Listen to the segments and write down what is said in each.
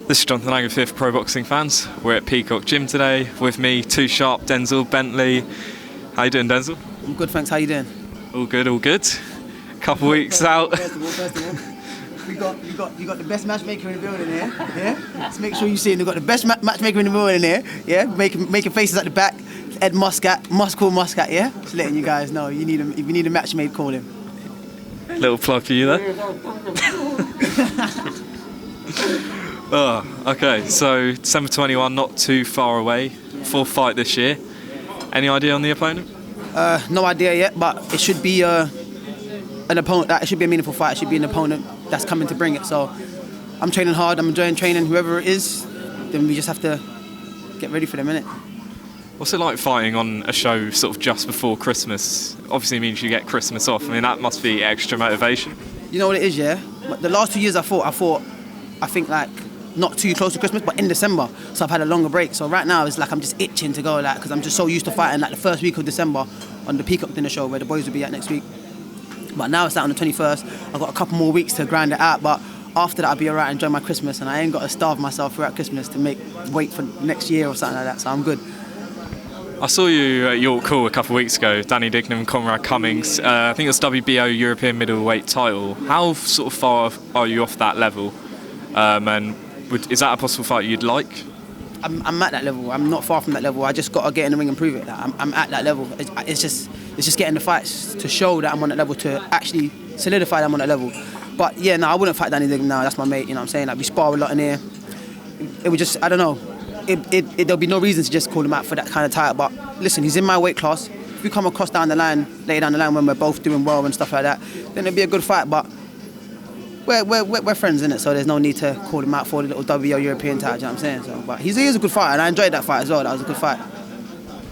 This is Jonathan Lang of Fifth Pro Boxing Fans. We're at Peacock Gym today. With me, Too Sharp, Denzel Bentley. How you doing, Denzel? I'm good, thanks. How you doing? All good, all good. Couple weeks out. First of all, you got the best matchmaker in the building here. Yeah. Let's make sure you see him. We've got the best matchmaker in the building here. Yeah. Making faces at the back. Ed Muscat, Muscle Muscat. Yeah. Just letting you guys know. If you need a matchmate, call him. Little plug for you there. Oh, okay, so December 21, not too far away. Fourth fight this year. Any idea on the opponent? No idea yet, but it should be an opponent. It should be a meaningful fight. It should be an opponent that's coming to bring it. So I'm training hard. I'm enjoying training. Whoever it is, then we just have to get ready for the minute. What's it like fighting on a show sort of just before Christmas? Obviously means you get Christmas off. I mean, that must be extra motivation. You know what it is, yeah? The last 2 years I think like not too close to Christmas, but in December. So I've had a longer break. So right now it's like I'm just itching to go, like, because I'm just so used to fighting like the first week of December on the Peacock dinner show where the boys will be at next week. But now it's out on the 21st. I've got a couple more weeks to grind it out, but after that I'll be alright and enjoy my Christmas, and I ain't got to starve myself throughout Christmas to wait for next year or something like that. So I'm good. I saw you at York Hall a couple of weeks ago, Danny Dignam, Conrad Cummings. I think it's WBO European middleweight title. How sort of far are you off that level? Is that a possible fight you'd like? I'm at that level. I'm not far from that level. I just got to get in the ring and prove it. I'm at that level. It's just getting the fights to show that I'm on that level, to actually solidify that I'm on that level. But yeah, no, I wouldn't fight Danny Dignam now. That's my mate. You know what I'm saying? Like, we spar a lot in here. It would just, I don't know. There'll be no reason to just call him out for that kind of title. But listen, he's in my weight class. If we come across later down the line when we're both doing well and stuff like that, then it'll be a good fight. But we're friends, innit? So there's no need to call him out for the little WBO European title. You know what I'm saying? So, but he is a good fighter, and I enjoyed that fight as well. That was a good fight.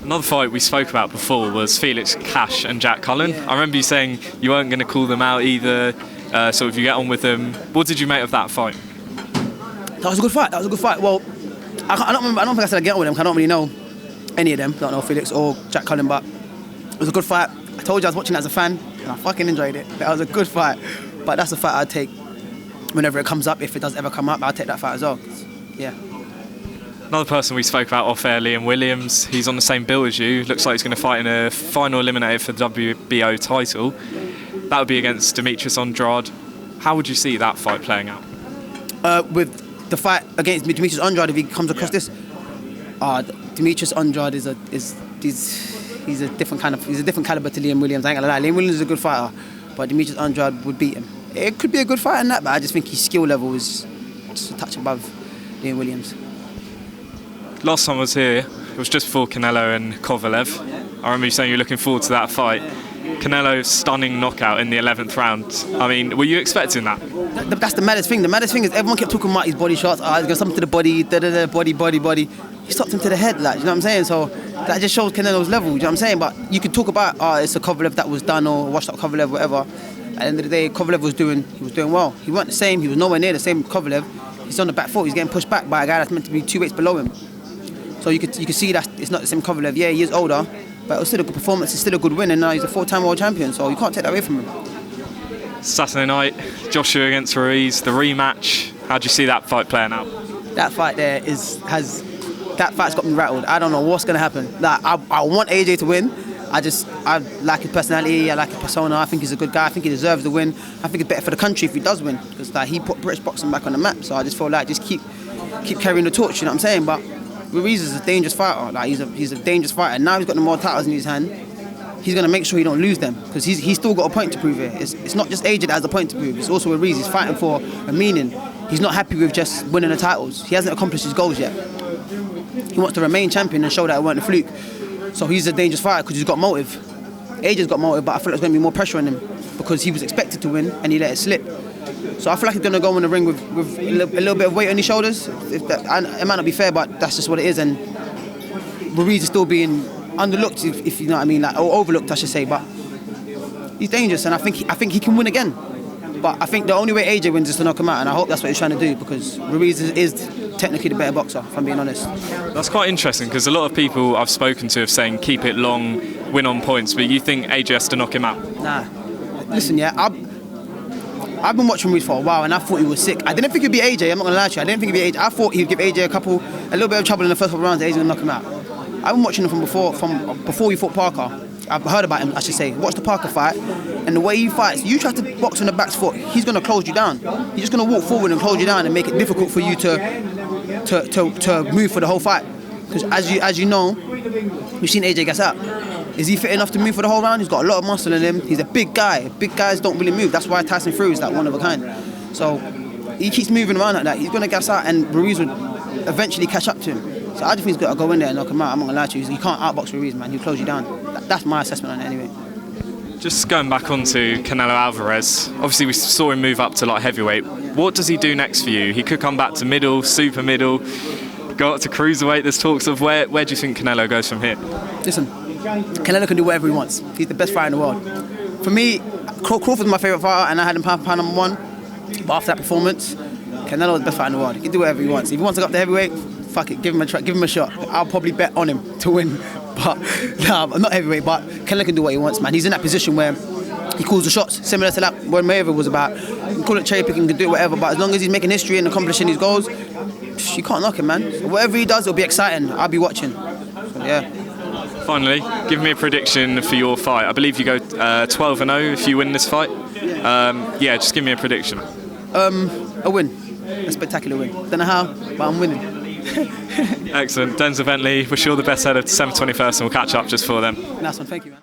Another fight we spoke about before was Felix Cash and Jack Cullen. Yeah. I remember you saying you weren't going to call them out either. So if you get on with them, what did you make of that fight? That was a good fight. Well, I don't think I said I get on with them, 'cause I don't really know any of them. I don't know Felix or Jack Cullen, but it was a good fight. I told you I was watching it as a fan, and I fucking enjoyed it. That was a good fight. But that's a fight I'd take whenever it comes up. If it does ever come up, I'll take that fight as well. Yeah. Another person we spoke about off-air, Liam Williams. He's on the same bill as you. Looks like he's going to fight in a final eliminator for the WBO title. That would be against Demetrius Andrade. How would you see that fight playing out? With the fight against Demetrius Andrade, if he comes across this, Demetrius Andrade he's a different caliber to Liam Williams. I ain't gonna lie, Liam Williams is a good fighter, but Demetrius Andrade would beat him. It could be a good fight in that, but I just think his skill level is just a touch above Liam Williams. Last time I was here, it was just before Canelo and Kovalev. I remember you saying you're looking forward to that fight. Canelo's stunning knockout in the 11th round. I mean, were you expecting that? That's the maddest thing. The maddest thing is everyone kept talking about his body shots. He's got something to the body, body. He stopped him to the head, like, you know what I'm saying? So that just shows Canelo's level, you know what I'm saying? But you could talk about, it's a Kovalev that was done, or washed up Kovalev, whatever. At the end of the day, Kovalev was doing well. He wasn't the same. He was nowhere near the same Kovalev. He's on the back foot. He's getting pushed back by a guy that's meant to be 2 weights below him. So you could see that it's not the same Kovalev. Yeah, he is older, but it was still a good performance. It's still a good win, and now he's a 4-time world champion. So you can't take that away from him. Saturday night, Joshua against Ruiz, the rematch. How do you see that fight playing out? That fight there that fight's got me rattled. I don't know what's gonna happen. Like, I want AJ to win. I like his personality. I like his persona. I think he's a good guy. I think he deserves the win. I think it's better for the country if he does win, because like, he put British boxing back on the map. So I just feel like just keep carrying the torch. You know what I'm saying? But Ruiz is a dangerous fighter. Like, he's a dangerous fighter. Now he's got the more titles in his hand. He's gonna make sure he don't lose them, because he's still got a point to prove here. It's not just AJ that has a point to prove. It's also Ruiz. He's fighting for a meaning. He's not happy with just winning the titles. He hasn't accomplished his goals yet. He wants to remain champion and show that it weren't a fluke. So he's a dangerous fighter because he's got motive. AJ's got motive, but I feel like there's going to be more pressure on him because he was expected to win and he let it slip. So I feel like he's going to go in the ring with a little bit of weight on his shoulders. It might not be fair, but that's just what it is. And Ruiz is still being underlooked, if you know what I mean, like, or overlooked, I should say. But he's dangerous, and I think he can win again. But I think the only way AJ wins is to knock him out, and I hope that's what he's trying to do, because Ruiz is technically the better boxer, if I'm being honest. That's quite interesting, because a lot of people I've spoken to have saying keep it long, win on points, but you think AJ has to knock him out? Nah. Listen, yeah, I've been watching Ruiz for a while, and I thought he was sick. I didn't think he'd be AJ. I'm not gonna lie to you. I didn't think he'd be AJ. I thought he'd give AJ a little bit of trouble in the first couple of rounds. AJ's gonna knock him out. I've been watching him from before he fought Parker. I've heard about him, I should say. Watch the Parker fight, and the way he fights, you try to box on the back foot, he's gonna close you down. He's just gonna walk forward and close you down and make it difficult for you to move for the whole fight. Because as you know, we've seen AJ gas out. Is he fit enough to move for the whole round? He's got a lot of muscle in him. He's a big guy. Big guys don't really move. That's why Tyson Fury is like one of a kind. So he keeps moving around like that. He's gonna gas out, and Ruiz would eventually catch up to him. So I just think he's got to go in there and knock him out. I'm not gonna lie to you. You can't outbox Ruiz, man. He'll close you down. That's my assessment on it anyway. Just going back onto Canelo Alvarez, obviously we saw him move up to light heavyweight. What does he do next for you? He could come back to middle, super middle, go up to cruiserweight. There's talks of where do you think Canelo goes from here? Listen, Canelo can do whatever he wants. He's the best fighter in the world. For me, Crawford's my favourite fighter, and I had him pound for pound number one. But after that performance, Canelo is the best fighter in the world. He can do whatever he wants. If he wants to go up to heavyweight, fuck it, give him a try, give him a shot. I'll probably bet on him to win. But nah, not heavyweight, but Canelo can do what he wants, man. He's in that position where he calls the shots, similar to that when Mayweather was about. You can call it cherry picking, can do whatever, but as long as he's making history and accomplishing his goals, you can't knock him, man. So whatever he does, it'll be exciting. I'll be watching. So, yeah. Finally, give me a prediction for your fight. I believe you go 12-0 if you win this fight. Yeah, just give me a prediction. A win. A spectacular win. Don't know how, but I'm winning. Excellent. Denzel Bentley, wish you all the best ahead of December 21st, and we'll catch up just for them. Nice one, thank you, man.